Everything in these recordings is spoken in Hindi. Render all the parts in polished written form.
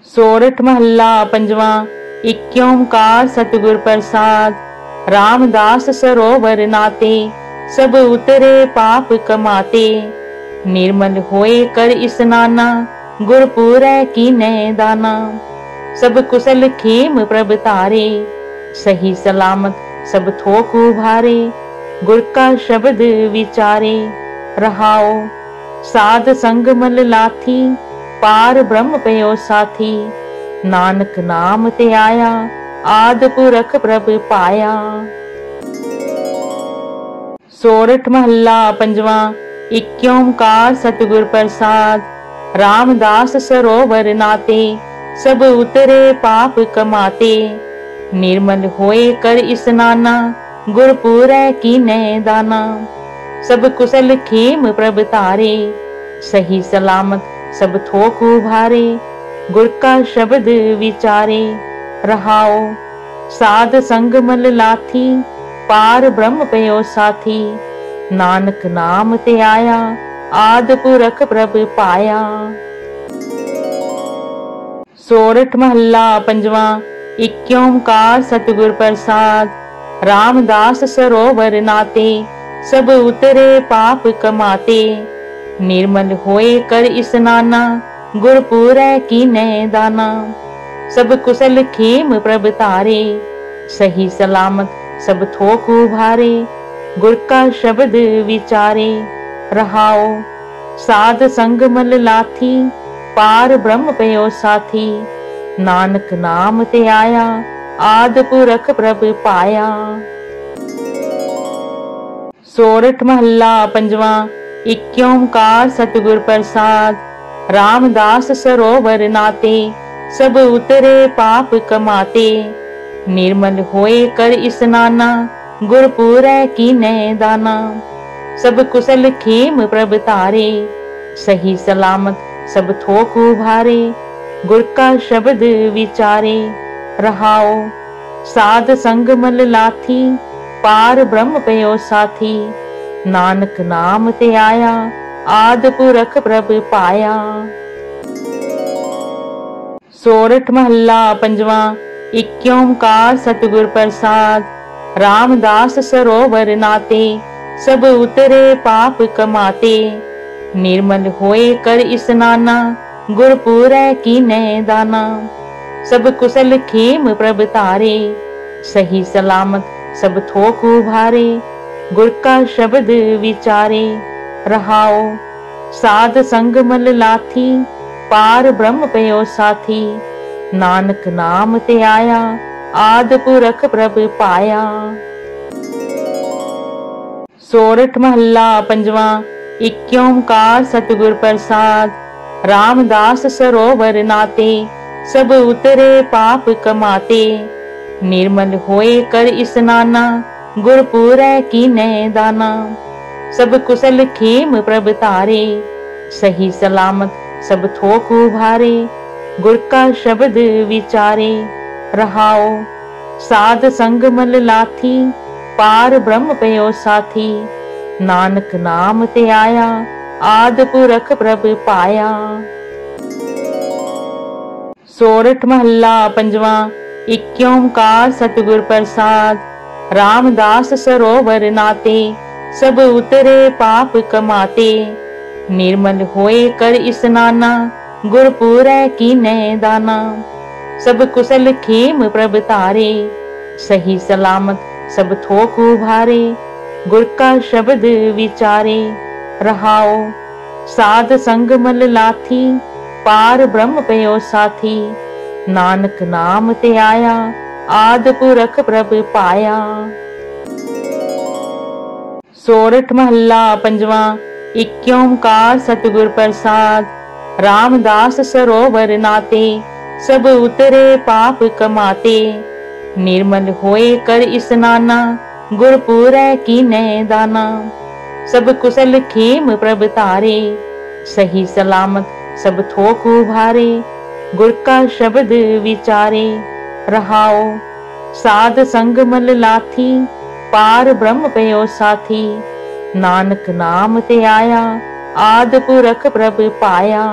सोरठ महला पंजवा। एक ओंकार सतगुर प्रसाद। रामदास सरोवर नाते, सब उतरे पाप कमाते। निर्मल होए कर स्नाना, गुरपुरै कीनै दाना। सब कुशल खेम प्रभ तारे, सही सलामत सब थोक उभारे। गुर का शब्द विचारे, रहाओ साध संग मल लाथी। पार ब्रह्म पयो साथी, नानक नाम ते आया। आद पुरख प्रभ पाया। सोरठ महला पंजवा। एक ओंकार सतगुर प्रसाद। रामदास सरोवर नाते, सब उतरे पाप कमाते। निर्मल होए कर स्नाना, गुरपुरै कीनै दाना। सब कुशल खेम प्रभ तारे, सही सलामत सब थोक उभारे। गुर का शब्द विचारे, रहाओ साध संग मल लाथी। पार ब्रह्म पयो साथी, नानक नाम ते आया। आद पुरख प्रभ पाया। सोरठ महला पंजवा। एक ओंकार सतगुर प्रसाद। रामदास सरोवर नाते, सब उतरे पाप कमाते। निर्मल होए कर स्नाना, गुरपुरै कीनै दाना। सब कुशल खेम प्रभ तारे, सही सलामत सब थोक उभारे। गुर का शब्द विचारे, रहाओ साध संग मल लाथी। पार ब्रह्म पयो साथी, नानक नाम ते आया। आद पुरख प्रभ पाया। सोरठ महला पंजवा। एक ओंकार सतगुर प्रसाद। रामदास सरोवर नाते, सब उतरे पाप कमाते। निर्मल होए कर स्नाना, गुरपुरै कीनै दाना। सब कुशल खेम प्रभ तारे, सही सलामत सब थोक उभारे। गुर का शब्द विचारे, रहाओ साध संग मल लाथी। पार ब्रह्म पयो साथी, नानक नाम ते आया। आद पुरख प्रभ पाया। सोरठ महला पंजवा। एक ओंकार सतगुर प्रसाद। रामदास सरोवर नाते, सब उतरे पाप कमाते। निर्मल होए कर स्नाना, गुरपुरै कीनै दाना। सब कुशल खेम प्रभ तारे, सही सलामत सब थोक उभारे। गुर का शब्द विचारे, रहाओ साध संग मल लाथी। पार ब्रह्म पयो साथी, नानक नाम ते आया। आद पुरख प्रभ पाया। सोरठ महला पंजवा। एक ओंकार सतगुर प्रसाद। रामदास सरोवर नाते, सब उतरे पाप कमाते। निर्मल होए कर स्नाना, गुरपुरै कीनै दाना। सब कुशल खेम प्रभ तारे, सही सलामत सब थोक उभारे। गुर का शब्द विचारे, रहाओ साध संग मल लाथी। पार ब्रह्म पयो साथी, नानक नाम ते आया। आद पुरख प्रभ पाया। सोरठ महला पंजवा। एक ओंकार सतगुर प्रसाद। रामदास सरोवर नाते, सब उतरे पाप कमाते। निर्मल होए कर स्नाना, गुरपुरै कीनै दाना। सब कुशल खेम प्रभ तारे, सही सलामत सब थोक उभारे। गुर का शब्द विचारे, रहाओ साध संग मल लाथी। पार ब्रह्म पयो साथी, नानक नाम ते आया। आद पुरख प्रभ पाया। सोरठ महला पंजवा। एक ओंकार सतगुर प्रसाद। रामदास सरोवर नाते, सब उतरे पाप कमाते। निर्मल होए कर स्नाना, गुरपुरै कीनै दाना। सब कुशल खेम प्रभ तारे, सही सलामत सब थोक उभारे। गुर का शब्द विचारे, रहाओ साध संग मल लाथी। पार ब्रह्म पयो साथी, नानक नाम ते आया। आद पुरख प्रभ पाया।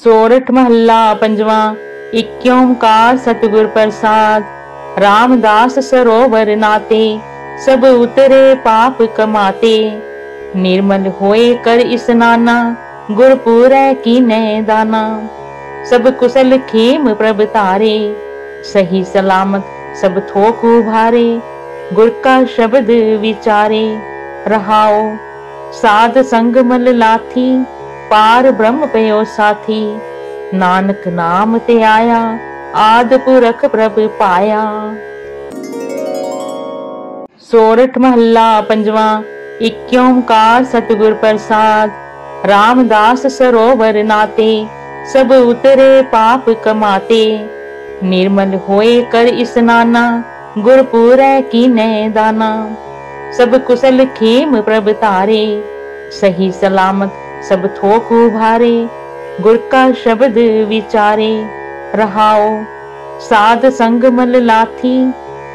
सोरठ महला पंजवा। एक ओंकार सतगुर प्रसाद। रामदास सरोवर नाते, सब उतरे पाप कमाते। निर्मल होए कर स्नाना, गुरपुरै कीनै दाना। सब कुशल खेम प्रभ तारे, सही सलामत सब थोक उभारे। गुर का शब्द विचारे, रहाओ साध संग मल लाथी। पार ब्रह्म पयो साथी, नानक नाम ते आया। आद पुरख प्रभ पाया। सोरठ महला पंजवा। एक ओंकार सतगुर प्रसाद। रामदास सरोवर नाते, सब उतरे पाप कमाते। निर्मल होए कर स्नाना, गुरपुरै कीनै दाना। सब कुशल खेम प्रभ तारे, सही सलामत सब थोक उभारे। गुर का शब्द विचारे, रहाओ साध संग मल लाथी।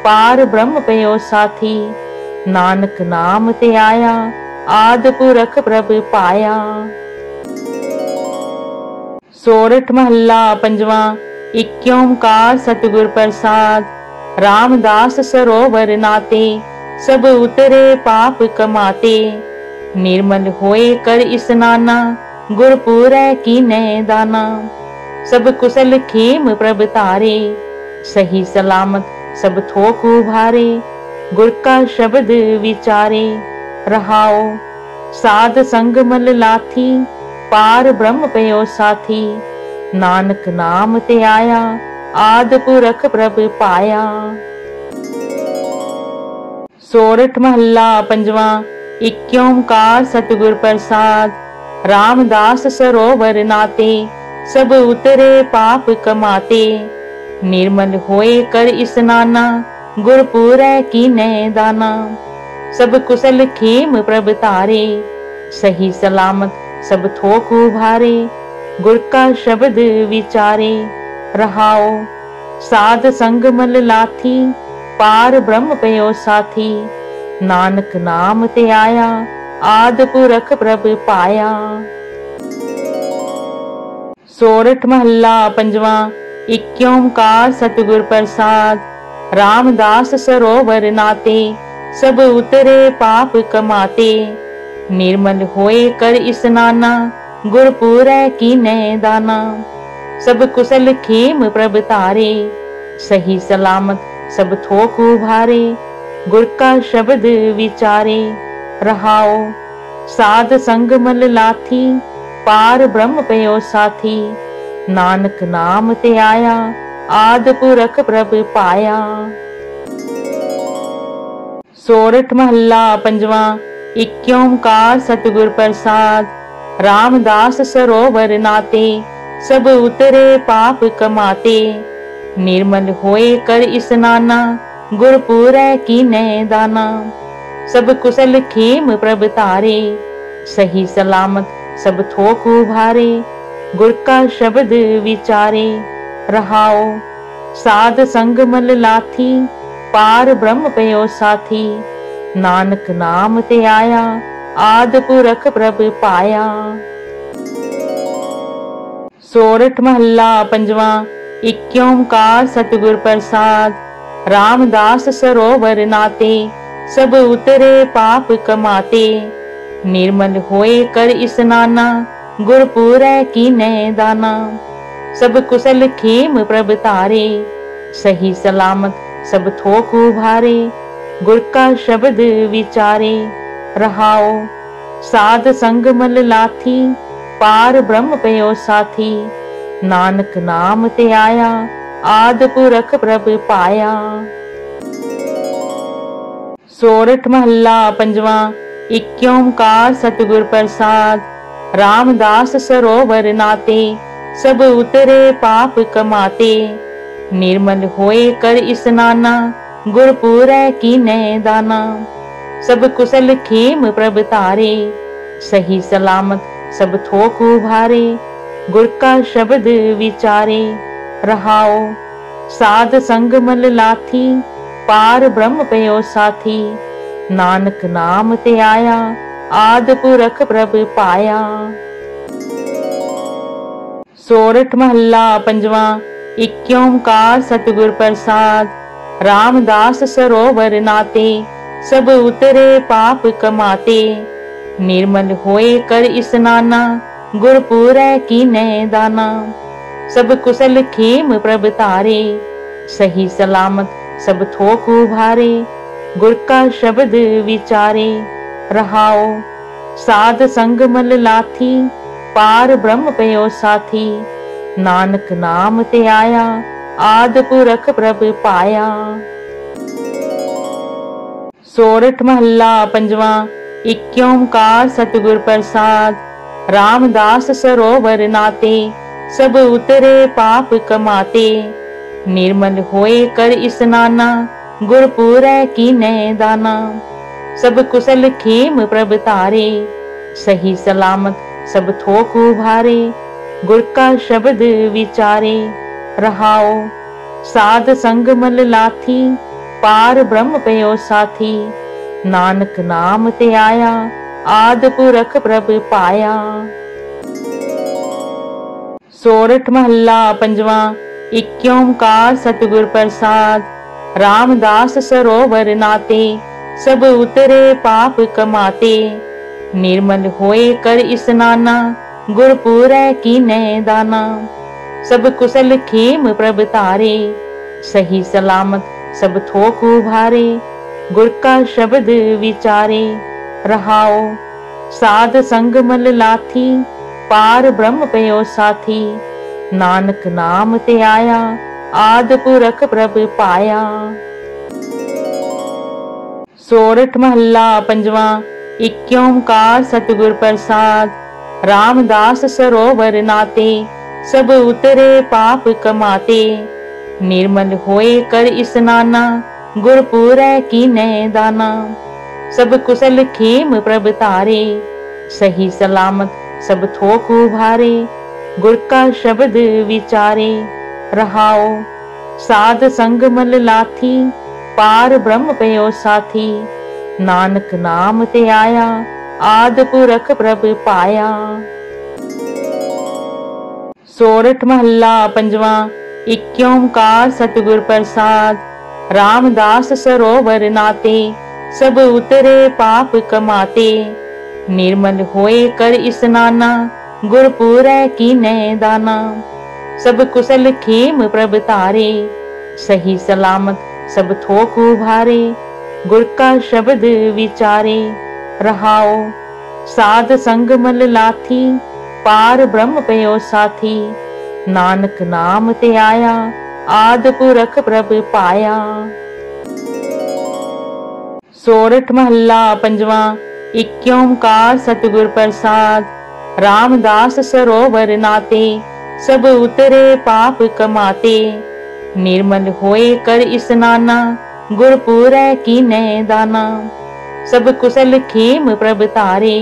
पार ब्रह्म पयो साथी, नानक नाम ते आया। आद पुरख प्रभ पाया। सोरठ महला पंजवा। एक ओंकार सतगुर प्रसाद। रामदास सरोवर नाते, सब उतरे पाप कमाते। निर्मल होए कर स्नाना, गुरपुरै कीनै दाना। सब कुशल खेम प्रभ तारे, सही सलामत सब थोक उभारे। गुर का शब्द विचारे, रहाओ साध संग मल लाथी। पार ब्रह्म पयो साथी, नानक नाम ते आया। आद पुरख प्रभ पाया। सोरठ महला पंजवा। एक ओंकार सतगुर प्रसाद। रामदास सरोवर नाते, सब उतरे पाप कमाते। निर्मल होए कर स्नाना, गुरपुरै कीनै दाना। सब कुशल खेम प्रभ तारे, सही सलामत सब थोक उभारे। गुर का शब्द विचारे, रहाओ साध संग मल लाथी। पार ब्रह्म पयो साथी, नानक नाम ते आया। आद पुरख प्रभ पाया। सोरठ महला पंजवा। एक ओंकार सतगुर प्रसाद। रामदास सरोवर नाते, सब उतरे पाप कमाते। निर्मल होए कर स्नाना, गुरपुरै कीनै दाना। सब कुशल खेम प्रभ तारे, सही सलामत सब थोक उभारे। गुर का शब्द विचारे, रहाओ साध संग मल लाथी। पार ब्रह्म पयो साथी, नानक नाम ते आया। आद पुरख प्रभ पाया। सोरठ महला पंजवा। एक ओंकार सतगुर प्रसाद। रामदास सरोवर नाते, सब उतरे पाप कमाते। निर्मल होए कर स्नाना, गुरपुरै कीनै दाना। सब कुशल खेम प्रभ तारे, सही सलामत सब थोक उभारे। गुर का शब्द विचारे, रहाओ साध संग मल लाथी। पार ब्रह्म पयो साथी, नानक नाम ते आया। आद पुरख प्रभ पाया। सोरठ महला पंजवा। एक ओंकार सतगुर प्रसाद। रामदास सरोवर नाते, सब उतरे पाप कमाते। निर्मल होए कर स्नाना, गुरपुरै कीनै दाना। सब कुशल खेम प्रभ तारे, सही सलामत सब थोक उभारे। गुर का शब्द विचारे, रहाओ साध संग मल लाथी। पार ब्रह्म पयो साथी, नानक नाम ते आया। आद पुरख प्रभ पाया। सोरठ महला पंजवा। एक ओंकार सतगुर प्रसाद। रामदास सरोवर नाते, सब उतरे पाप कमाते। निर्मल होए कर स्नाना, गुरपुरै कीनै दाना। सब कुशल खेम प्रभ तारे, सही सलामत सब थोक उभारे। गुर का शब्द विचारे, रहाओ साध संग मल लाथी। पार ब्रह्म पयो साथी, नानक नाम ते आया। आद पुरख प्रभ पाया। सोरठ महला पंजवा। एक ओंकार सतगुर प्रसाद। रामदास सरोवर नाते, सब उतरे पाप कमाते। निर्मल होए कर स्नाना, गुर पूरै कीनै दाना। सब कुशल खेम प्रभ तारे, सही सलामत सब थोक उभारे। गुर का शब्द विचारे, रहाओ साध संग मल लाथी। पार ब्रह्म पयो साथी, नानक नाम ते आया। आद पुरख प्रभ पाया। सोरठ महला पंजवा। एक ओंकार सतगुर प्रसाद। रामदास सरोवर नाते, सब उतरे पाप कमाते। निर्मल होए कर स्नाना, गुर पूरै कीनै दाना। सब कुशल खेम प्रभ तारे, सही सलामत सब थोक उभारे। गुर का शब्द विचारे, रहाओ साध संग मल लाथी। पार ब्रह्म पयो साथी, नानक नाम ते आया। आद पुरख प्रभ पाया। सोरठ महला पंजवा। एक ओंकार सतगुर प्रसाद। रामदास सरोवर नाते, सब उतरे पाप कमाते। निर्मल होए कर स्नाना, गुर पूरै कीनै दाना। सब कुशल खेम प्रभ तारे, सही सलामत सब थोक उभारे। गुर का शब्द विचारे, रहाओ साध संग मल लाथी। पार ब्रह्म पयो साथी, नानक नाम ते आया। आद पुरख प्रभ पाया। सोरठ महला पंजवा। एक ओंकार सतगुर प्रसाद। रामदास सरोवर नाते, सब उतरे पाप कमाते। निर्मल होए कर स्नाना, गुर पूरै कीनै दाना। सब कुशल खेम प्रभ तारे, सही सलामत सब थोक उभारे। गुर का शब्द विचारे, रहाओ साध संग मल लाथी। पार ब्रह्म पयो साथी, नानक नाम ते आया। आद पुरख प्रभ पाया। सोरठ महला पंजवा। एक ओंकार सतगुर प्रसाद। रामदास सरोवर नाते, सब उतरे पाप कमाते। निर्मल होए कर स्नाना, गुर पूरै कीनै दाना। सब कुशल खेम प्रभ तारे, सही सलामत सब थोक उभारे। गुर का शब्द विचारे, रहाओ साध संग मल लाथी। पार ब्रह्म पयो साथी, नानक नाम ते आया। आद पुरख प्रभ पाया। सोरठ महला पंजवा। एक ओंकार सतगुर प्रसाद। रामदास सरोवर नाते, सब उतरे पाप कमाते। निर्मल होए कर स्नाना, गुर पूरै कीनै दाना। सब कुशल खेम प्रभ तारे,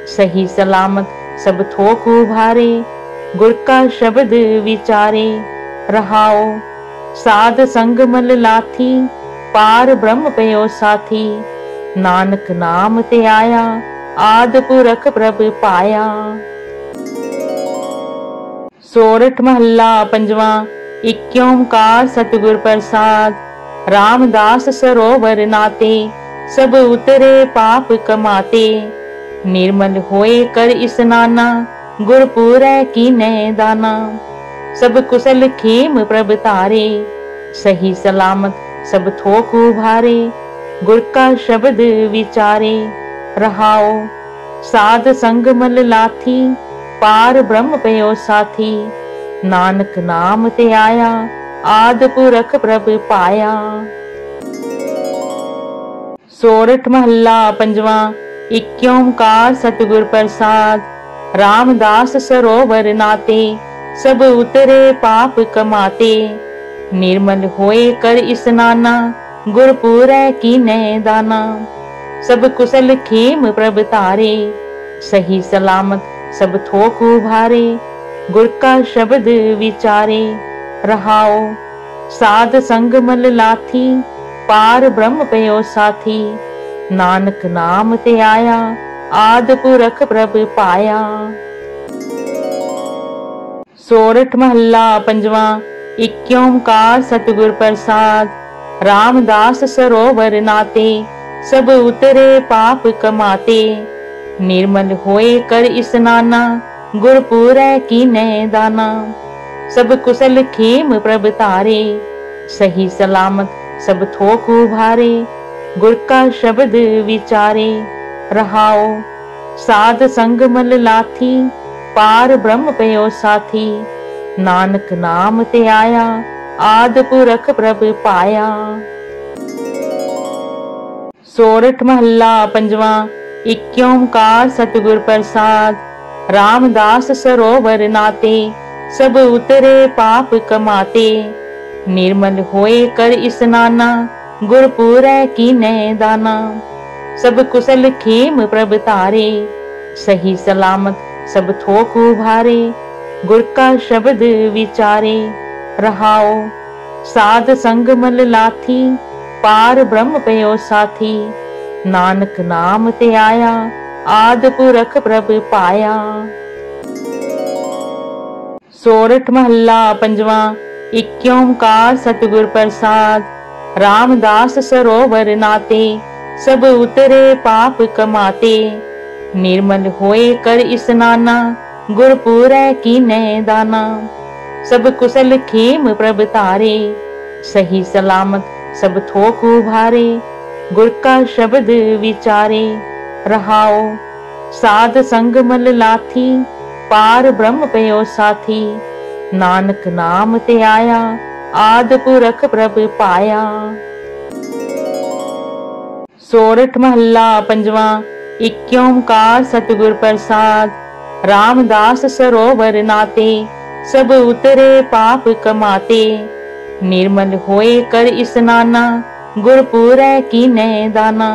सही सलामत सब थोक उभारे। गुर का शब्द विचारे, रहाओ साध संग मल लाथी। पार ब्रह्म पयो साथी, नानक नाम ते आया। आद पुरख प्रभ पाया। सोरठ महला पंजवा। एक ओंकार सतगुर प्रसाद। रामदास सरोवर नाते, सब उतरे पाप कमाते। निर्मल होए कर स्नाना, गुर पूरै कीनै दाना। सब कुशल खेम प्रभ तारे, सही सलामत सब थोक उभारे। गुर का शब्द विचारे, रहाओ साध संग मल लाथी। पार ब्रह्म पयो साथी, नानक नाम ते आया। आद पुरख प्रभ पाया। सोरठ महला पंजवा। एक ओंकार सतगुर प्रसाद। रामदास सरोवर नाते, सब उतरे पाप कमाते। निर्मल होए कर स्नाना, गुर पूरै कीनै दाना। सब कुशल खेम प्रभ तारे, सही सलामत सब थोक उभारे। गुर का शब्द विचारे, रहाओ साध संग मल लाथी। पार ब्रह्म पयो साथी, नानक नाम ते आया। आद पुरख प्रभ पाया। सोरठ महला पंजवा। एक ओंकार सतगुर प्रसाद। रामदास सरोवर नाते, सब उतरे पाप कमाते। निर्मल होए कर स्नाना, गुरपुरै कीनै दाना। सब कुशल खेम प्रभ तारे, सही सलामत सब थोक उभारे। गुर का शब्द विचारे, रहाओ साध संग मल लाथी। पार ब्रह्म पयो साथी, नानक नाम ते आया। आद पुरख प्रभ पाया। सोरठ महला पंजवा। एक ओंकार सतगुर प्रसाद। रामदास सरोवर नाते, सब उतरे पाप कमाते। निर्मल होए कर स्नाना, गुरपुरै कीनै दाना। सब कुशल खेम प्रभ तारे, सही सलामत सब थोक उभारे। गुर का शब्द विचारे, रहाओ साध संग मल लाथी। पार ब्रह्म पयो साथी, नानक नाम ते आया। आद पुरख प्रभ पाया। सोरठ महला पंजवा। एक ओंकार सतगुर प्रसाद। रामदास सरोवर नाते, सब उतरे पाप कमाते। निर्मल होए कर स्नाना, गुरपुरै कीनै दाना। सब कुशल खेम प्रभ तारे, सही सलामत सब थोक उभारे। गुर का शब्द विचारे, रहाओ साध संग मल लाथी। पार ब्रह्म पयो साथी, नानक नाम ते आया। आद पुरख प्रभ पाया। सोरठ महला पंजवा। एक ओंकार सतगुर प्रसाद। रामदास सरोवर नाते, सब उतरे पाप कमाते। निर्मल होए कर स्नाना, गुरपुरै कीनै दाना।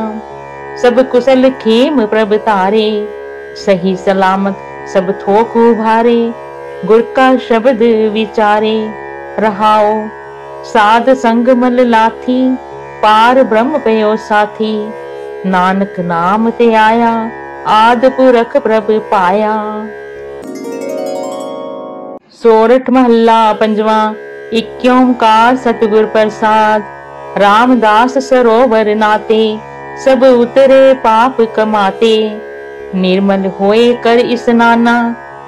सब कुशल खेम प्रभ तारे, सही सलामत सब थोक उभारे। गुर का शब्द विचारे, रहाओ साध संग मल लाथी। पार ब्रह्म पयो साथी, नानक नाम ते आया। आद पुरख प्रभ पाया। सोरठ महला पंजवा। एक ओंकार सतगुर प्रसाद। रामदास सरोवर नाते, सब उतरे पाप कमाते। निर्मल होए कर स्नाना,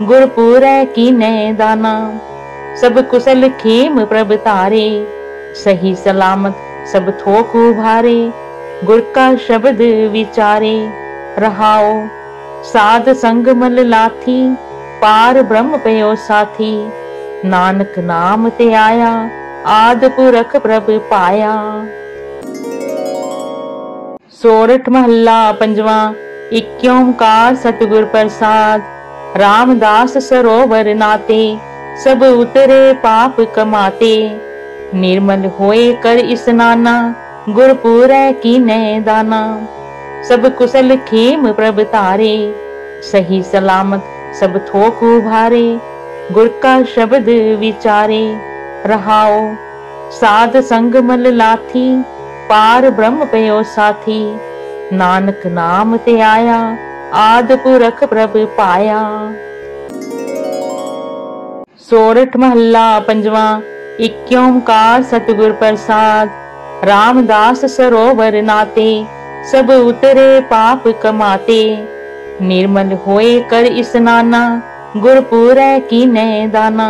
गुरपुरै कीनै दाना। सब कुशल खेम प्रभ तारे, सही सलामत सब थोक उभारे। गुर का शब्द विचारे, रहाओ साध संग मल लाथी। पार ब्रह्म पयो साथी, नानक नाम ते आया। आद पुरख प्रभ पाया। सोरठ महला पंजवा। एक ओंकार सतगुर प्रसाद। रामदास सरोवर नाते, सब उतरे पाप कमाते। निर्मल होए कर स्नाना, गुरपुरै कीनै दाना। सब कुशल खेम प्रभ तारे, सही सलामत सब थोक उभारे। गुर का शब्द विचारे, रहाओ साध संग मल लाथी। पार ब्रह्म पयो साथी, नानक नाम ते आया। आद पुरख प्रभ पाया। सोरठ महला पंजवा। एक ओंकार सतगुर प्रसाद। रामदास सरोवर नाते, सब उतरे पाप कमाते। निर्मल होए कर स्नाना, गुरपुरै कीनै दाना।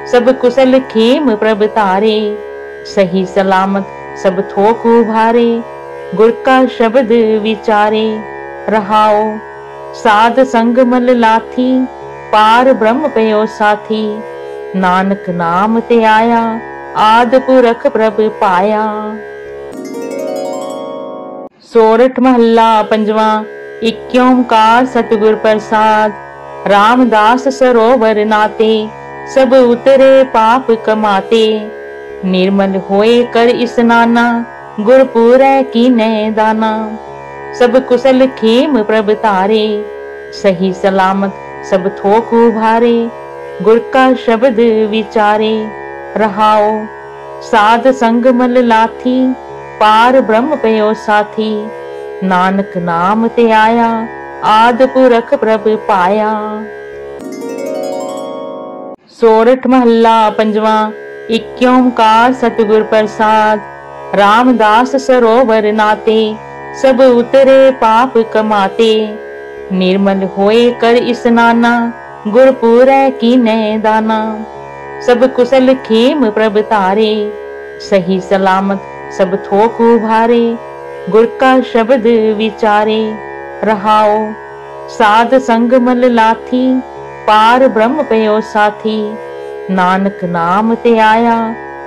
सब कुशल खेम प्रभ तारे, सही सलामत सब थोक उभारे। गुर का शब्द विचारे, रहाओ साध संग मल लाथी। पार ब्रह्म पयो साथी, नानक नाम ते आया। आद पुरख प्रभ पाया। सोरठ महला पंजवा। एक ओंकार सतगुर प्रसाद। रामदास सरोवर नाते, सब उतरे पाप कमाते। निर्मल होए कर स्नाना, गुरपुरै कीनै दाना। सब कुशल खेम प्रभ तारे, सही सलामत सब थोक उभारे। गुर का शब्द विचारे, रहाओ साध संग मल लाथी। पार ब्रह्म पयो साथी, नानक नाम ते आया। आद पुरख प्रभ पाया। सोरठ महला पंजवा। एक ओंकार सतगुर प्रसाद। रामदास सरोवर नाते, सब उतरे पाप कमाते। निर्मल होए कर स्नाना, गुरपुरै कीनै दाना। सब कुशल खेम प्रभ तारे, सही सलामत सब थोक उभारे। गुर का शब्द विचारे, रहाओ साध संग मल लाथी। पार ब्रह्म पयो साथी, नानक नाम ते आया।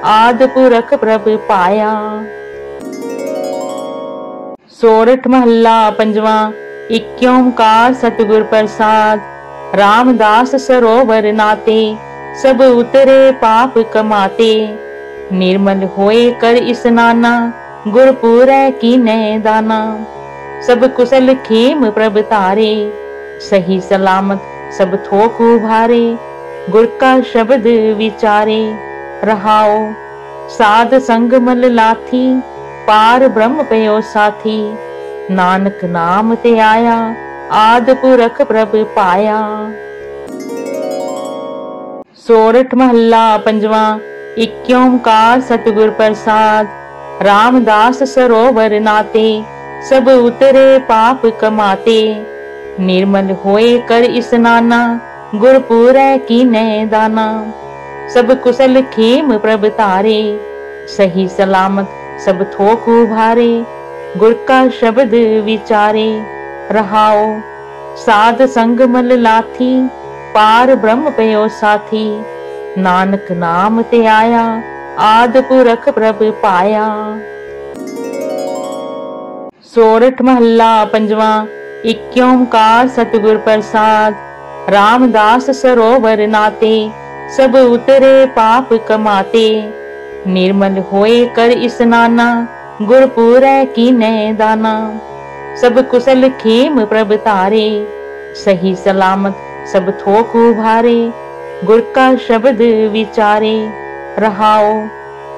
आद पुरख प्रभ पाया। सोरठ महला पंजवा। एक ओंकार सतगुर प्रसाद। रामदास सरोवर नाते, सब उतरे पाप कमाते। निर्मल होए कर स्नाना, गुरपुरै कीनै दाना। सब कुशल खेम प्रभ तारे, सही सलामत सब थोक उभारे। गुर का शब्द विचारे, रहाओ साध संग मल लाथी। पार ब्रह्म पयो साथी, नानक नाम ते आया। आद पुरख प्रभ पाया। सोरठ महला पंजवा। एक ओंकार सतगुर प्रसाद। रामदास सरोवर नाते, सब उतरे पाप कमाते। निर्मल होए कर स्नाना, गुरपुरै कीनै दाना। सब कुशल खेम प्रभ तारे, सही सलामत सब थोक उभारे। गुर का शब्द विचारे, रहाओ साध संग मल लाथी। पार ब्रह्म पयो साथी, नानक नाम ते आया। आद पुरख प्रभ पाया। सोरठ महला पंजवा। एक ओंकार सतगुर प्रसाद। रामदास सरोवर नाते, सब उतरे पाप कमाते। निर्मल होए कर स्नाना, गुरपुरै कीनै दाना। सब कुशल खेम प्रभ तारे, सही सलामत सब थोक उभारे। गुर का शब्द विचारे, रहाओ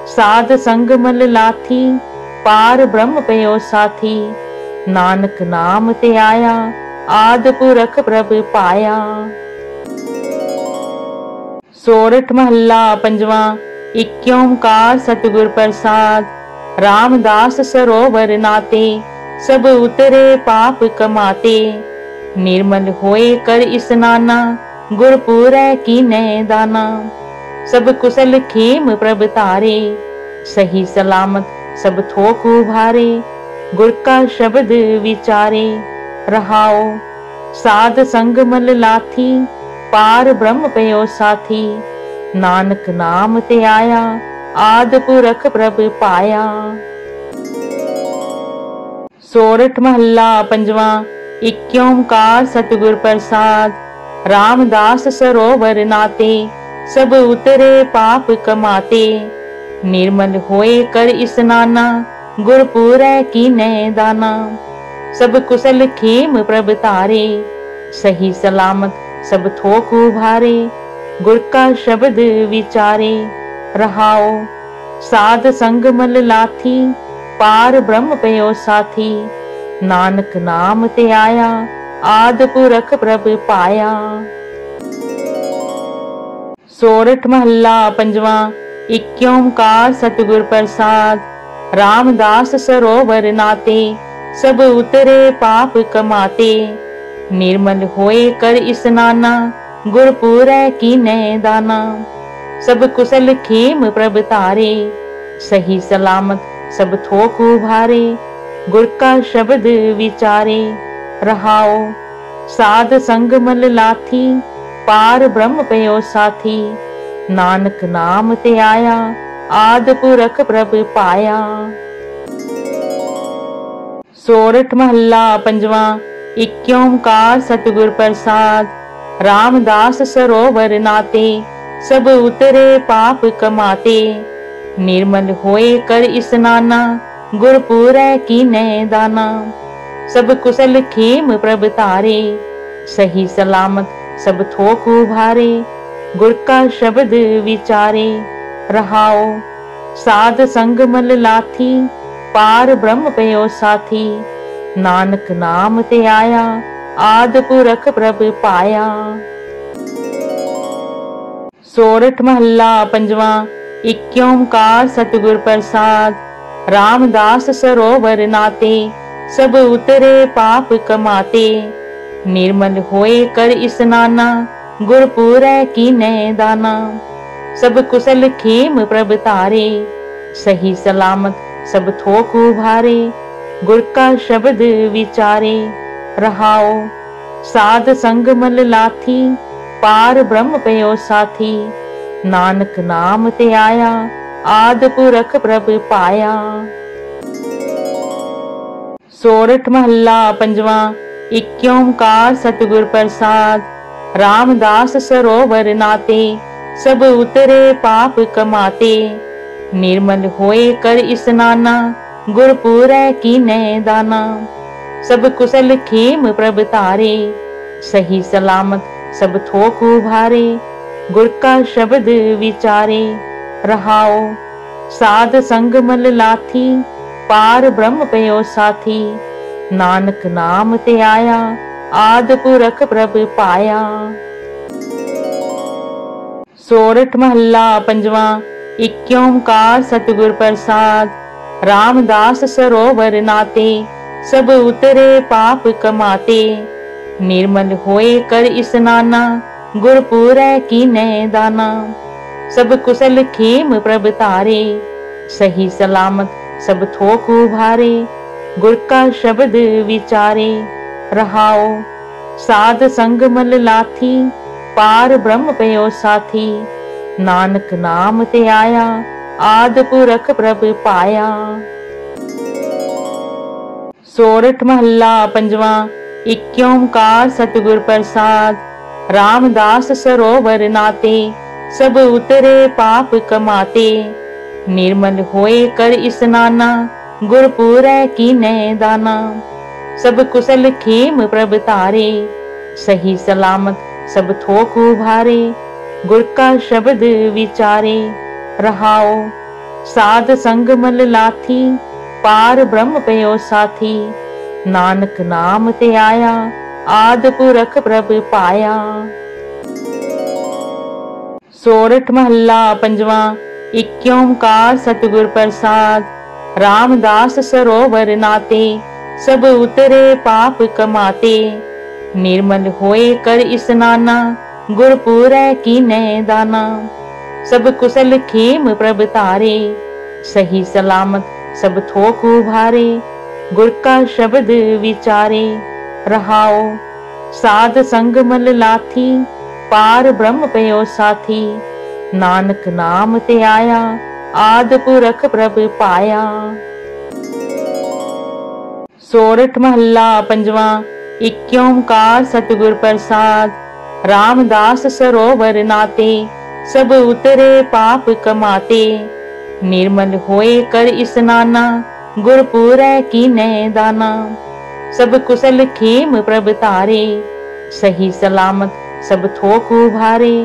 साध संग मल लाथी। पार ब्रह्म पयो साथी, नानक नाम ते आया। आद पुरख प्रभ पाया। सोरठ महला पंजवा। एक ओंकार सतगुर प्रसाद। रामदास सरोवर नाते, सब उतरे पाप कमाते। निर्मल होए कर स्नाना, गुरपुरै कीनै दाना। सब कुशल खेम प्रभ तारे, सही सलामत सब थोक उभारे। गुर का शब्द विचारे, रहाओ साध संग मल लाथी। पार ब्रह्म पयो साथी, नानक नाम ते आया। आद पुरख प्रभ पाया। सोरठ महला पंजवा। एक ओंकार सतगुर प्रसाद। रामदास सरोवर नाते, सब उतरे पाप कमाते। निर्मल होए कर स्नाना, गुरपुरै कीनै दाना। सब कुशल खेम प्रभ तारे, सही सलामत सब थोक उभारे। गुर का शब्द विचारे, रहाओ साध संग मल लाथी। पार ब्रह्म पयो साथी, नानक नाम ते आया। आद पुरख प्रभ पाया। सोरठ महला पंजवा। एक ओंकार सतगुर प्रसाद। रामदास सरोवर नाते, सब उतरे पाप कमाते। निर्मल होए कर स्नाना, गुरपुरै कीनै दाना। सब कुशल खेम प्रभ तारे, सही सलामत सब थोक उभारे। गुर का शब्द विचारे, रहाओ साध संग मल लाथी। पार ब्रह्म पयो साथी, नानक नाम ते आया। आद पुरख प्रभ पाया। सोरठ महला पंजवा। एक ओंकार सतगुर प्रसाद। रामदास सरोवर नाते, सब उतरे पाप कमाते। निर्मल होए कर स्नाना, गुरपुरै कीनै दाना। सब कुशल खेम प्रभ तारे, सही सलामत सब थोक उभारे। गुर का शब्द विचारे, रहाओ साध संग मल लाथी। पार ब्रह्म पयो साथी, नानक नाम ते आया। आद पुरख प्रभ पाया। सोरठ महला पंजवा। एक ओंकार सतगुर प्रसाद। रामदास सरोवर नाते, सब उतरे पाप कमाते। निर्मल होए कर स्नाना, गुरपुरै कीनै दाना। सब कुशल खेम प्रभ तारे, सही सलामत सब थोक उभारे। गुर का शब्द विचारे, रहाओ साध संग मल लाथी। पार ब्रह्म पयो साथी, नानक नाम ते आया। आद पुरख प्रभ पाया। सोरठ महला पंजवा। एक ओंकार सतगुर प्रसाद। रामदास सरोवर नाते, सब उतरे पाप कमाते। निर्मल होए कर स्नाना, गुरपुरै कीनै दाना। सब कुशल खेम प्रभ तारे, सही सलामत सब थोक उभारे। गुर का शब्द विचारे, रहाओ साध संग मल लाथी। पार ब्रह्म पयो साथी, नानक नाम ते आया। आद पुरख प्रभ पाया। सोरठ महला पंजवा। एक ओंकार सतगुर प्रसाद। रामदास सरोवर नाते, सब उतरे पाप कमाते। निर्मल होए कर स्नाना, गुरपुरै कीनै दाना। सब कुशल खेम प्रभ तारे, सही सलामत सब थोक उभारे। गुर का शब्द विचारे, रहाओ साध संग मल लाथी। पार ब्रह्म पयो साथी, नानक नाम ते आया। आद पुरख प्रभ पाया। सोरठ महला पंजवा। एक ओंकार सतगुर प्रसाद। रामदास सरोवर नाते, सब उतरे पाप कमाते। निर्मल होए कर स्नाना, गुरपुरै कीनै दाना। सब कुशल खेम प्रभ तारे, सही सलामत सब थोक उभारे। गुर का शब्द विचारे, रहाओ साध संग मल लाथी। पार ब्रह्म पयो साथी, नानक नाम ते आया। आद पुरख प्रभ पाया। सोरठ महला पंजवा। एक ओंकार सतगुर प्रसाद। रामदास सरोवर नाते, सब उतरे पाप कमाते। निर्मल होए कर स्नाना, गुरपुरै कीनै दाना। सब कुशल खेम प्रभ तारे, सही सलामत सब थोक उभारे। गुर का शब्द विचारे, रहाओ साध संग मल लाथी। पार ब्रह्म पयो साथी, नानक नाम ते आया। आद पुरख प्रभ पाया। सोरठ महला पंजवा। एक ओंकार सतगुर प्रसाद। रामदास सरोवर नाते, सब उतरे पाप कमाते। निर्मल होए कर स्नाना, गुरपुरै कीनै दाना। सब कुशल खेम प्रभ तारे, सही सलामत सब थोक उभारे।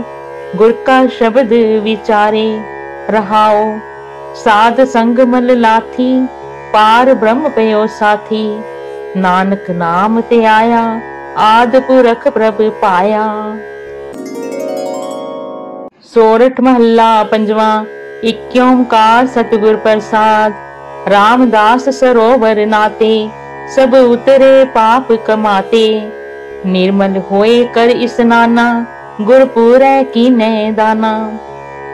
गुर का शब्द विचारे, रहाओ साध संग मल लाथी। पार ब्रह्म पयो साथी, नानक नाम ते आया। आद पुरख प्रभ पाया। सोरठ महला पंजवा। एक ओंकार सतगुर प्रसाद। रामदास सरोवर नाते, सब उतरे पाप कमाते। निर्मल होए कर स्नाना, गुरपुरै कीनै दाना।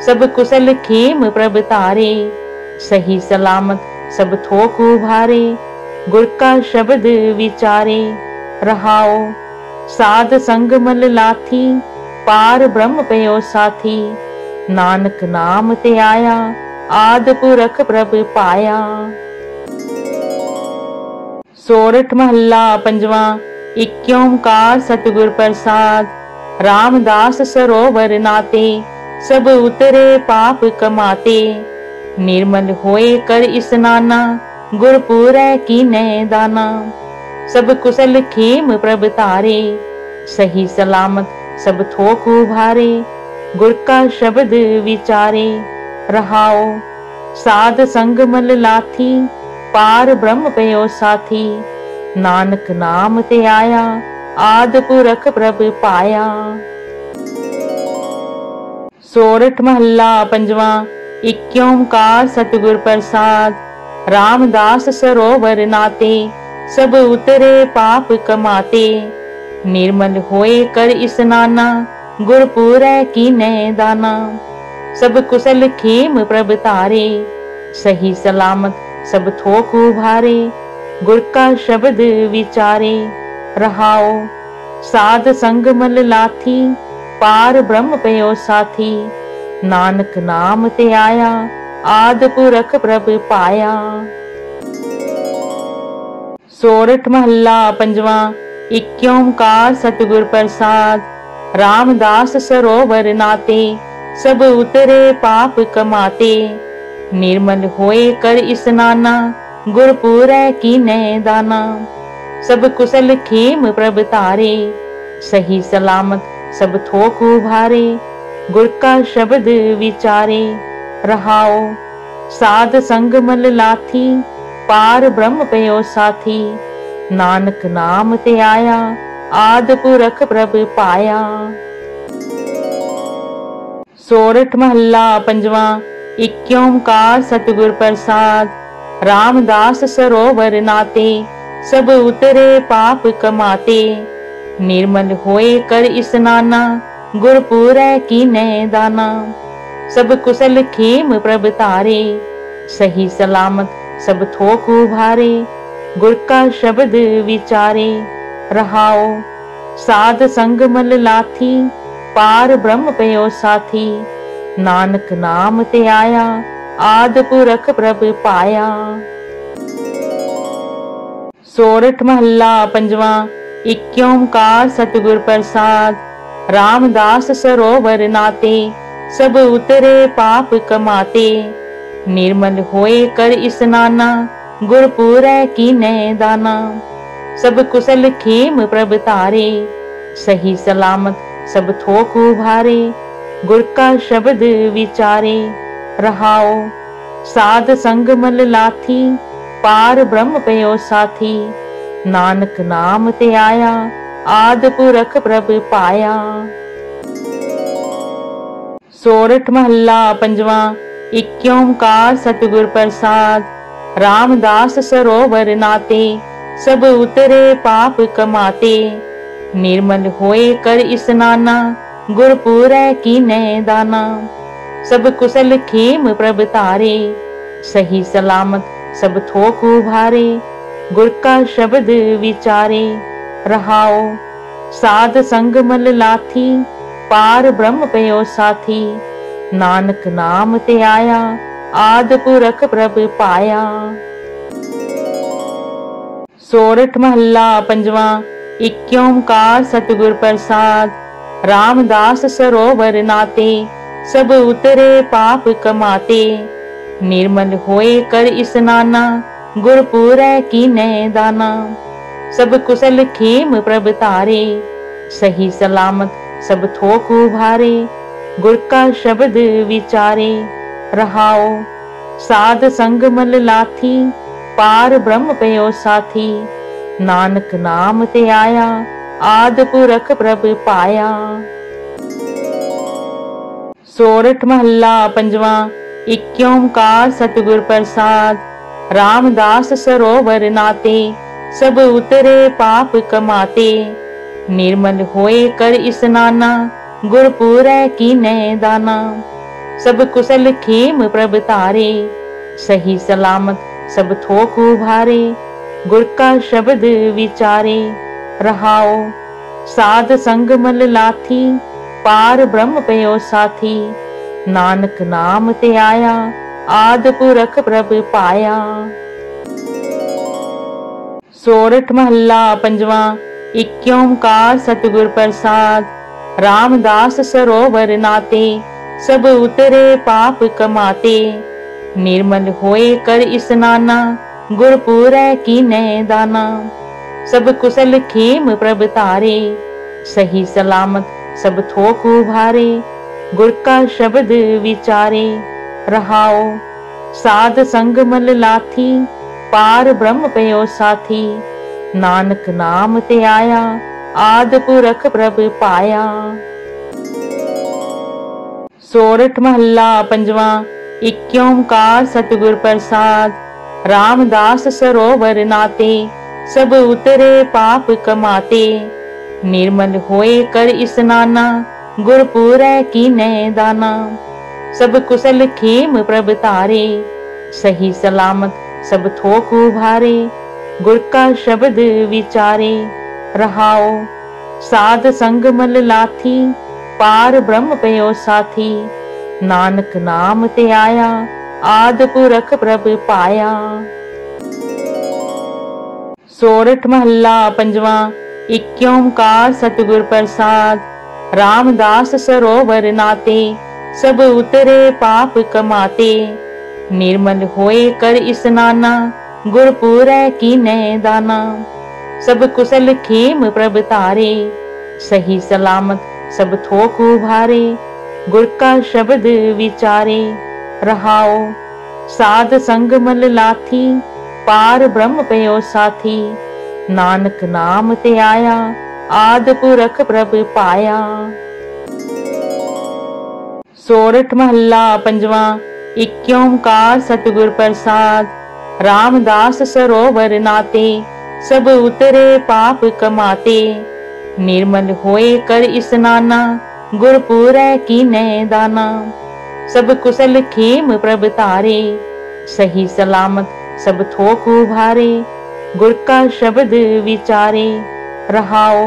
सब कुशल खेम प्रभ तारे, सही सलामत सब थोक उभारे। गुर का शब्द विचारे, रहाओ साध संग मल लाथी। पार ब्रह्म पयो साथी, नानक नाम ते आया। आद पुरख प्रभ पाया। सोरठ महला पंजवा। एक ओंकार सतगुर प्रसाद। रामदास सरोवर नाते, सब उतरे पाप कमाते। निर्मल होए कर स्नाना, गुरपुरै कीनै दाना। सब कुशल खेम प्रभ तारे, सही सलामत सब थोक उभारे। गुर का शब्द विचारे, रहाओ साध संग मल लाथी। पार ब्रह्म पयो साथी, नानक नाम ते आया। आद पुरख प्रभ पाया। सोरठ महला पंजवा। एक ओंकार सतगुर प्रसाद। रामदास सरोवर नाते, सब उतरे पाप कमाते। निर्मल होए कर स्नाना, गुरपुरै कीनै दाना। सब कुशल खेम प्रभ तारे, सही सलामत सब थोक उभारे। गुर का शब्द विचारे, रहाओ साध संग मल लाथी। पार ब्रह्म पयो साथी, नानक नाम ते आया। आद पुरख प्रभ पाया। सोरठ महला पंजवा। एक ओंकार सतगुर प्रसाद। रामदास सरोवर नाते, सब उतरे पाप कमाते। निर्मल होए कर स्नाना, गुरपुरै कीनै दाना। सब कुशल खेम प्रभ तारे, सही सलामत सब थोक उभारे। गुर का शब्द विचारे, रहाओ साध संग मल लाथी। पार ब्रह्म पयो साथी, नानक नाम ते आया। आद पुरख प्रभ पाया। सोरठ महला पंजवा। एक ओंकार सतगुर प्रसाद। रामदास सरोवर नाते, सब उतरे पाप कमाते। निर्मल होए कर स्नाना, गुरपुरै कीनै दाना। सब कुशल खेम प्रभ तारे, सही सलामत सब थोक उभारे। गुर का शब्द विचारे, रहाओ साध संग मल लाथी। पार ब्रह्म पयो साथी, नानक नाम ते आया। आद पुरख प्रभ पाया। सोरठ महला पंजवा। एक ओंकार सतगुर प्रसाद। रामदास सरोवर नाते, सब उतरे पाप कमाते। निर्मल होए कर स्नाना, गुरपुरै कीनै दाना। सब कुशल खेम प्रभ तारे, सही सलामत सब थोक उभारे। गुर का शब्द विचारे, रहाओ साध संग मल लाथी। पार ब्रह्म पयो साथी, नानक नाम ते आया। आद पुरख प्रभ पाया। सोरठ महला पंजवा। एक ओंकार सतगुर प्रसाद। रामदास सरोवर नाते, सब उतरे पाप कमाते। निर्मल होए कर स्नाना, गुरपुरै कीनै दाना। सब कुशल खेम प्रभ तारे, सही सलामत सब थोक उभारे। गुर का शब्द विचारे, रहाओ साध संग मल लाथी। पार ब्रह्म पयो साथी, नानक नाम ते आया। आद पुरख प्रभ पाया। सोरठ महला पंजवा। एक ओंकार सतगुर प्रसाद। रामदास सरोवर नाते, सब उतरे पाप कमाते। निर्मल होए कर स्नाना, गुरपुरै कीनै दाना। सब कुशल खेम प्रभ तारे, सही सलामत सब थोक उभारे। गुर का शब्द विचारे, रहाओ साध संग मल लाथी। पार ब्रह्म पयो साथी, नानक नाम ते आया। आद पुरख प्रभ पाया। सोरठ महला पंजवा। एक ओंकार सतगुर प्रसाद। रामदास सरोवर नाते, सब उतरे पाप कमाते। निर्मल होए कर स्नाना, गुरपुरै कीनै दाना। सब कुशल खेम प्रभ तारे, सही सलामत सब थोक उभारे। गुर का शब्द विचारे, रहाओ साध संग मल लाथी। पार ब्रह्म पयो साथी, नानक नाम ते आया। आद पुरख प्रभ पाया। सोरठ महला पंजवा। एक ओंकार सतगुर प्रसाद। रामदास सरोवर नाते, सब उतरे पाप कमाते। निर्मल होए कर स्नाना, गुरपुरै कीनै दाना। सब कुशल खेम प्रभ तारे, सही सलामत सब थोक उभारे। गुर का शब्द विचारे, रहाओ साध संग मल लाथी। पार ब्रह्म पयो साथी, नानक नाम ते आया। आद पुरख प्रभ पाया। सोरठ महला पंजवा। एक ओंकार सतगुर प्रसाद। रामदास सरोवर नाते, सब उतरे पाप कमाते। निर्मल होए कर स्नाना, गुरपुरै कीनै दाना। सब कुशल खेम प्रभ तारे, सही सलामत सब थोक उभारे। गुर का शब्द विचारे, रहाओ साध संग मल लाथी। पार ब्रह्म पयो साथी, नानक नाम ते आया। आद पुरख प्रभ पाया। सोरठ महला पंजवा। एक ओंकार सतगुर प्रसाद। रामदास सरोवर नाते, सब उतरे पाप कमाते। निर्मल होए कर स्नाना, गुरपुरै कीनै दाना। सब कुशल खेम प्रभ तारे, सही सलामत सब थोक उभारे। गुर का शब्द विचारे, रहाओ साध संग मल लाथी। पार ब्रह्म पयो साथी, नानक नाम ते आया। आद पुरख प्रभ पाया। सोरठ महला पंजवा। एक ओंकार सतगुर प्रसाद। रामदास सरोवर नाते, सब उतरे पाप कमाते। निर्मल होए कर स्नाना, गुरपुरै कीनै दाना। सब कुशल खेम प्रभ तारे, सही सलामत सब थोक उभारे। गुर का शब्द विचारे, रहाओ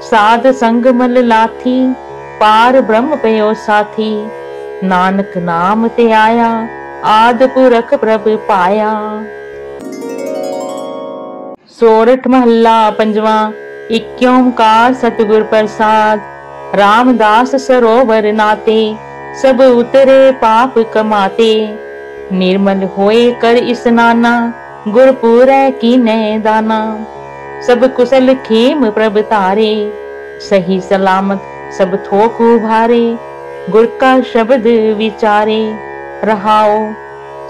साध संग मल लाथी। पार ब्रह्म पयो साथी, नानक नाम ते आया। आद पुरख प्रभ पाया। सोरठ महला पंजवा। एक ओंकार सतगुर प्रसाद। रामदास सरोवर नाते, सब उतरे पाप कमाते। निर्मल होए कर स्नाना, गुरपुरै कीनै दाना। सब कुशल खेम प्रभ तारे, सही सलामत सब थोक उभारे। गुर का शब्द विचारे, रहाओ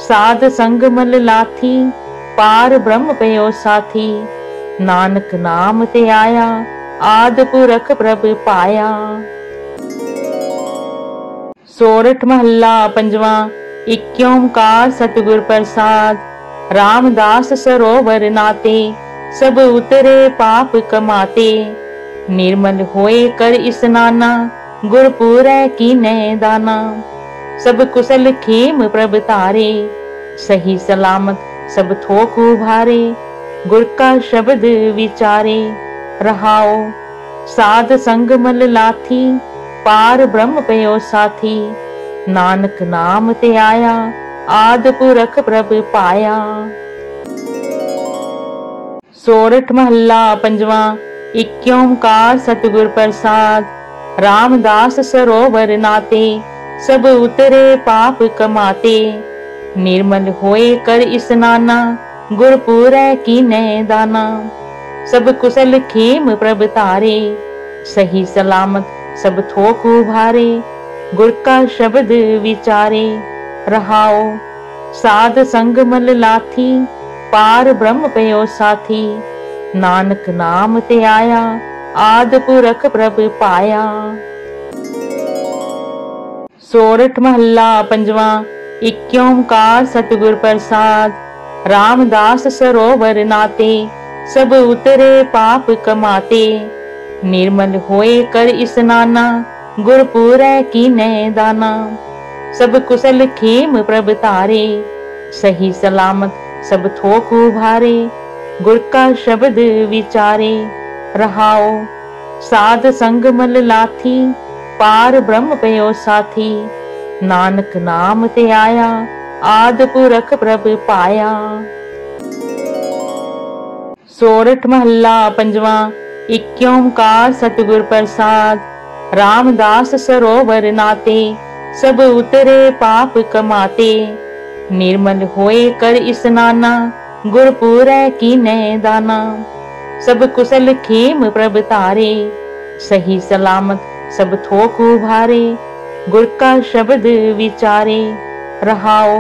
साध संग मल लाथी। पार ब्रह्म पयो साथी, नानक नाम ते आया। आद पुरख प्रभ पाया। सोरठ महला पंजवा। एक ओंकार सतगुर प्रसाद। रामदास सरोवर नाते, सब उतरे पाप कमाते। निर्मल होए कर स्नाना, गुरपुरै कीनै दाना। सब कुशल खेम प्रभ तारे, सही सलामत सब थोक उभारे। गुर का शब्द विचारे, रहाओ साध संग मल लाथी। पार ब्रह्म पयो साथी, नानक नाम ते आया। आद पुरख प्रभ पाया। सोरठ महला पंजवा। एक ओंकार सतगुर प्रसाद। रामदास सरोवर नाते, सब उतरे पाप कमाते। निर्मल होए कर स्नाना, गुरपुरै कीनै दाना। सब कुशल खेम प्रभ तारे, सही सलामत सब थोक उभारे। गुर का शब्द विचारे, रहाओ साध संग मल लाथी। पार ब्रह्म पयो साथी, नानक नाम ते आया। आद पुरख प्रभ पाया। सोरठ महला पंजवा। एक ओंकार सतगुर प्रसाद। रामदास सरोवर नाते, सब उतरे पाप कमाते। निर्मल होए कर स्नाना, गुरपुरै कीनै दाना। सब कुशल खेम प्रभ तारे, सही सलामत सब थोक उभारे। गुर का शब्द विचारे, रहाओ साध संग मल लाथी। पार ब्रह्म पयो साथी, नानक नाम ते आया। आद पुरख प्रभ पाया। सोरठ महला पंजवा। एक ओंकार सतगुर प्रसाद। रामदास सरोवर नाते, सब उतरे पाप कमाते। निर्मल होए कर स्नाना, गुरपुरै कीनै दाना। सब कुशल खेम प्रभ तारे, सही सलामत सब थोक उभारे। गुर का शब्द विचारे, रहाओ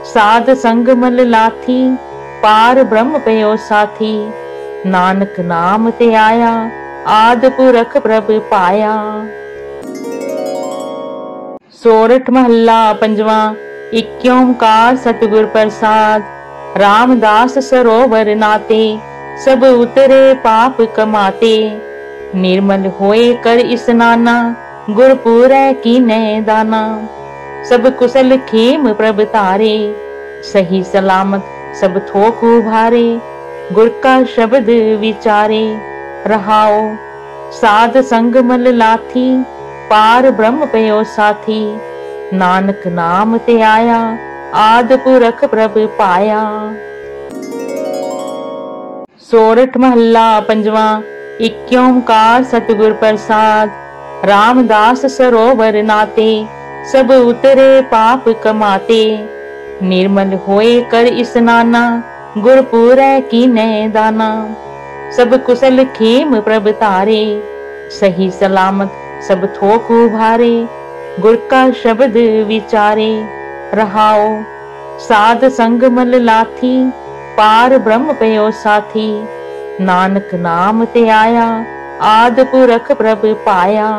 साध संग मल लाथी। पार ब्रह्म पयो साथी, नानक नाम ते आया। आद पुरख प्रभ पाया। सोरठ महला पंजवा। एक ओंकार सतगुर प्रसाद। रामदास सरोवर नाते, सब उतरे पाप कमाते। निर्मल होए कर स्नाना, गुरपुरै कीनै दाना। सब कुशल खेम प्रभ तारे, सही सलामत सब थोक उभारे। गुर का शब्द विचारे, रहाओ साध संग मल लाथी। पार ब्रह्म पयो साथी, नानक नाम ते आया। आद पुरख प्रभ पाया। सोरठ महला पंजवा। एक ओंकार सतगुर प्रसाद। रामदास सरोवर नाते, सब उतरे पाप कमाते। निर्मल होए कर स्नाना, गुरपुरै कीनै दाना। सब कुशल खेम प्रभ तारे, सही सलामत सब थोक उभारे। गुर का शब्द विचारे, रहाओ साध संग मल लाथी। पार ब्रह्म पयो साथी, नानक नाम ते आया। आद पुरख प्रभ पाया।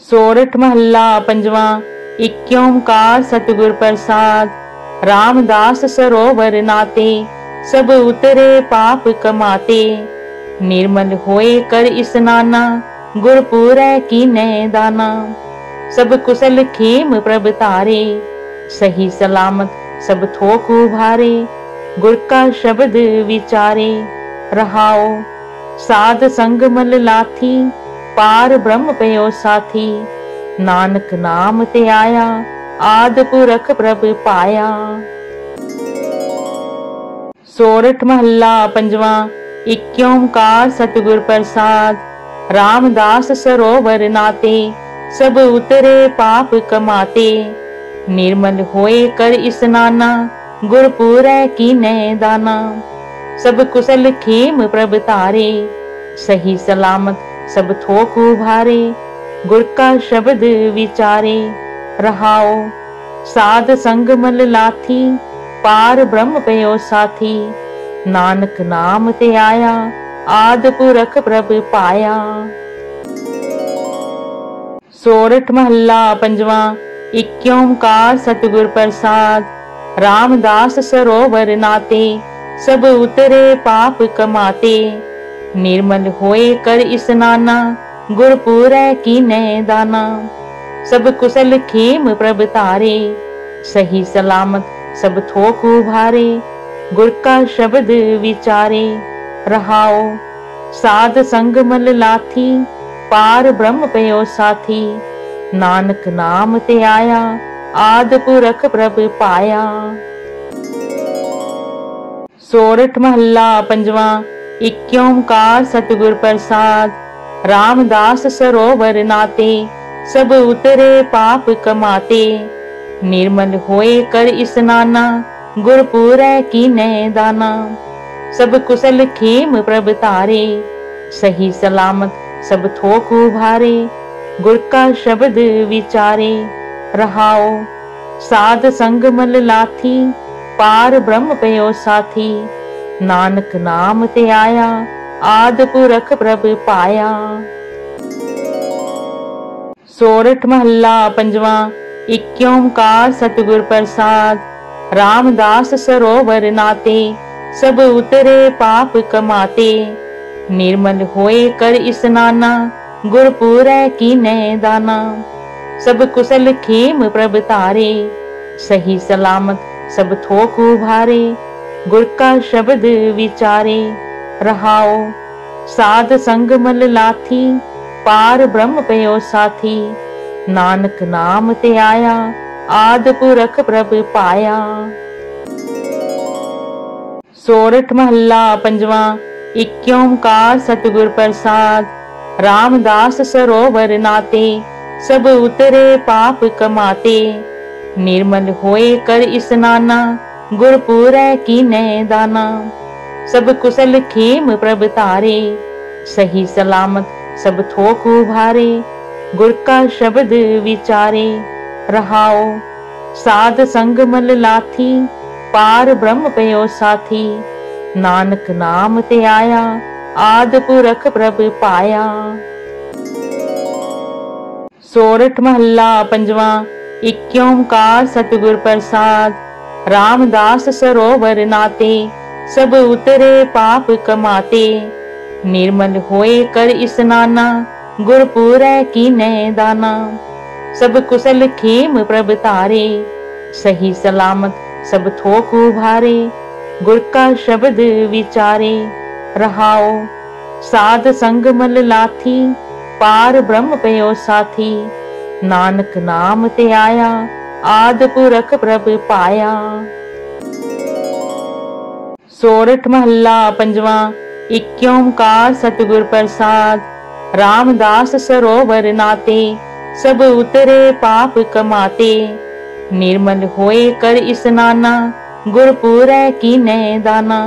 सोरठ महला पंजवा। एक ओंकार सतगुर प्रसाद। रामदास सरोवर नाते, सब उतरे पाप कमाते। निर्मल होए कर स्नाना, गुरपुरै कीनै दाना। सब कुशल खेम प्रभ तारे, सही सलामत सब थोक उभारे। गुर का शब्द विचारे, रहाओ साध संग मल लाथी। पार ब्रह्म पयो साथी, नानक नाम ते आया। आद पुरख प्रभ पाया। सोरठ महला पंजवा। एक ओंकार सतगुर प्रसाद। रामदास सरोवर नाते, सब उतरे पाप कमाते। निर्मल होए कर स्नाना, गुरपुरै कीनै दाना। सब कुशल खेम प्रभ तारे, सही सलामत सब थोक उभारे। गुर का शब्द विचारे, रहाओ साध संग मल लाथी। पार ब्रह्म पयो साथी, नानक नाम ते आया। आद पुरख प्रभ पाया। सोरठ महला पंजवा। एक ओंकार सतगुर प्रसाद। रामदास सरोवर नाते, सब उतरे पाप कमाते। निर्मल होए कर स्नाना, गुरपुरै कीनै दाना। सब कुशल खेम प्रभ तारे, सही सलामत सब थोक उभारे। गुर का शब्द विचारे, रहाओ साध संग मल लाथी। पार ब्रह्म पयो साथी, नानक नाम ते आया। आद पुरख प्रभ पाया। सोरठ महला पंजवा। एक ओंकार सतगुर प्रसाद। रामदास सरोवर नाते, सब उतरे पाप कमाते। निर्मल होए कर स्नाना, गुरपुरै कीनै दाना। सब कुशल खेम प्रभ तारे, सही सलामत सब थोक उभारे। गुर का शब्द विचारे, रहाओ साध संग मल लाथी। पार ब्रह्म पयो साथी, नानक नाम ते आया। आद पुरख प्रभ पाया। सोरठ महला पंजवा। एक ओंकार सतगुर प्रसाद। रामदास सरोवर नाते, सब उतरे पाप कमाते। निर्मल होए कर स्नाना, गुरपुरै कीनै दाना। सब कुशल खेम प्रभ तारे, सही सलामत सब थोक उभारे। गुर का शब्द विचारे, रहाओ साध संग मल लाथी। पार ब्रह्म पयो साथी, नानक नाम ते आया। आद पुरख प्रभ पाया। सोरठ महला पंजवा। एक ओंकार सतगुर प्रसाद। रामदास सरोवर नाते, सब उतरे पाप कमाते। निर्मल होए कर स्नाना, गुरपुरै कीनै दाना। सब कुशल खेम प्रभ तारे, सही सलामत सब थोक उभारे। गुर का शब्द विचारे, रहाओ साध संग मल लाथी। पार ब्रह्म पयो साथी, नानक नाम ते आया। आद पुरख प्रभ पाया। सोरठ महला पंजवा। एक ओंकार सतगुर प्रसाद। रामदास सरोवर नाते, सब उतरे पाप कमाते। निर्मल होए कर स्नाना, गुरपुरै कीनै दाना। सब कुशल खेम प्रभ तारे, सही सलामत सब थोक उभारे। गुर का शब्द विचारे, रहाओ साध संग मल लाथी। पार ब्रह्म पयो साथी, नानक नाम ते आया। आद पुरख प्रभ पाया। सोरठ महला पंजवा। एक ओंकार सतगुर प्रसाद। रामदास सरोवर नाते, सब उतरे पाप कमाते। निर्मल होए कर स्नाना, गुरपुरै कीनै दाना।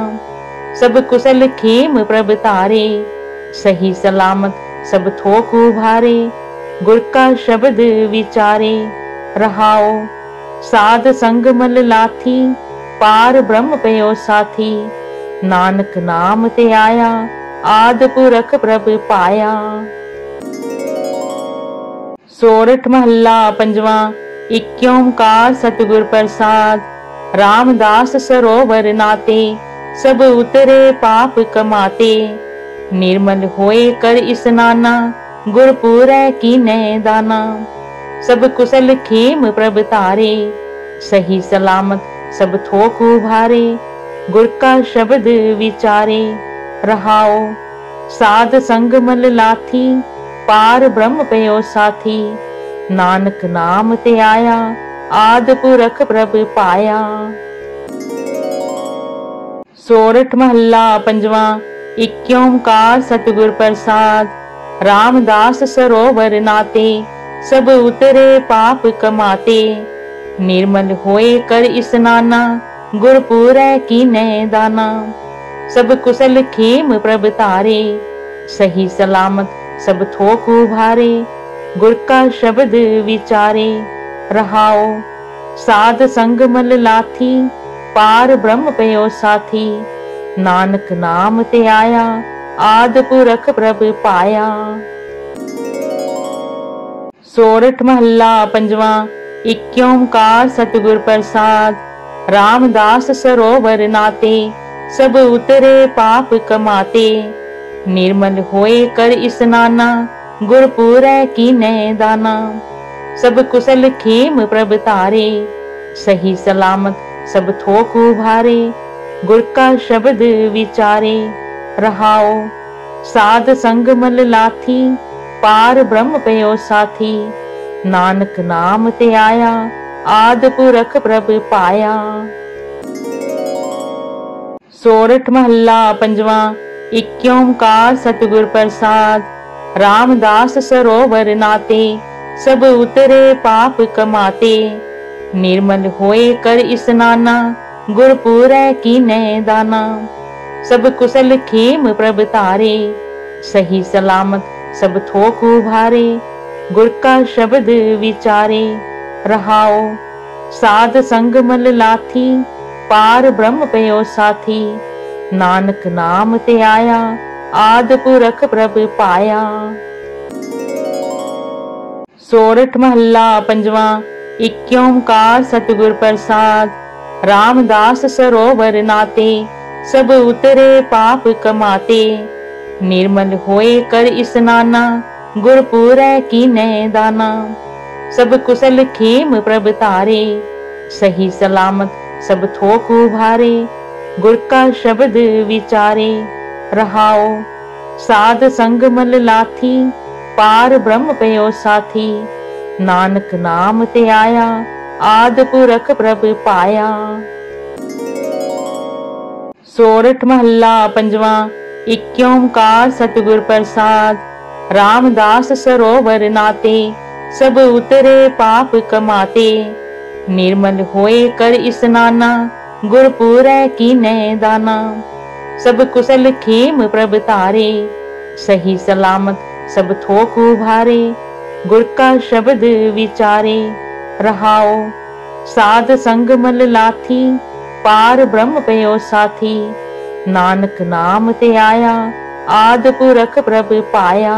सब कुशल खेम प्रभ तारे, सही सलामत सब थोक उभारे। गुर का शब्द विचारे, रहाओ साध संग मल लाथी। पार ब्रह्म पयो साथी, नानक नाम ते आया। आद पुरख प्रभ पाया। सोरठ महला पंजवा। एक ओंकार सतगुर प्रसाद। रामदास सरोवर नाते, सब उतरे पाप कमाते। निर्मल होए कर स्नाना, गुरपुरै कीनै दाना। सब कुशल खेम प्रभ तारे, सही सलामत सब थोक उभारे। गुर का शब्द विचारे, रहाओ साध संग मल लाथी। पार ब्रह्म पयो साथी, नानक नाम ते आया। आद पुरख प्रभ पाया। सोरठ महला पंजवा। एक ओंकार सतगुर प्रसाद। रामदास सरोवर नाते, सब उतरे पाप कमाते। निर्मल होए कर स्नाना, गुरपुरै कीनै दाना। सब कुशल खेम प्रभ तारे, सही सलामत सब थोक उभारे। गुर का शब्द विचारे, रहाओ साध संग मल लाथी। पार ब्रह्म पयो साथी, नानक नाम ते आया। आद पुरख प्रभ पाया। सोरठ महला पंजवा। एक ओंकार सतगुर प्रसाद। रामदास सरोवर नाते, सब उतरे पाप कमाते। निर्मल होए कर स्नाना, गुरपुरै कीनै दाना। सब कुशल खेम प्रभ तारे, सही सलामत सब थोक उभारे। गुर का शब्द विचारे, रहाओ साध संग मल लाथी। पार ब्रह्म पयो साथी, नानक नाम ते आया। आद पुरख प्रभ पाया। सोरठ महला पंजवा। एक ओंकार सतगुर प्रसाद। रामदास सरोवर नाते, सब उतरे पाप कमाते। निर्मल होए कर स्नाना, गुरपुरै कीनै दाना। सब कुशल खेम प्रभ तारे, सही सलामत सब थोक उभारे। गुर का शब्द विचारे, रहाओ साध संग मल लाथी। पार ब्रह्म पयो साथी, नानक नाम ते आया। आद पुरख प्रभ पाया। सोरठ महला पंजवा। एक ओंकार सतगुर प्रसाद। रामदास सरोवर नाते, सब उतरे पाप कमाते। निर्मल होए कर स्नाना, गुरपुरै कीनै दाना। सब कुशल खेम प्रभ तारे, सही सलामत सब थोक उभारे। गुर का शब्द विचारे, रहाओ साध संग मल लाथी। पार ब्रह्म पयो साथी, नानक नाम ते आया। आद पुरख प्रभ पाया। सोरठ महला पंजवा। एक ओंकार सतगुर प्रसाद। रामदास सरोवर नाते, सब उतरे पाप कमाते। निर्मल होए कर स्नाना, गुरपुरै कीनै दाना। सब कुशल खेम प्रभ तारे, सही सलामत सब थोक उभारे। गुर का शब्द विचारे, रहाओ साध संग मल लाथी। पार ब्रह्म पयो साथी, नानक नाम ते आया। आद पुरख प्रभ पाया।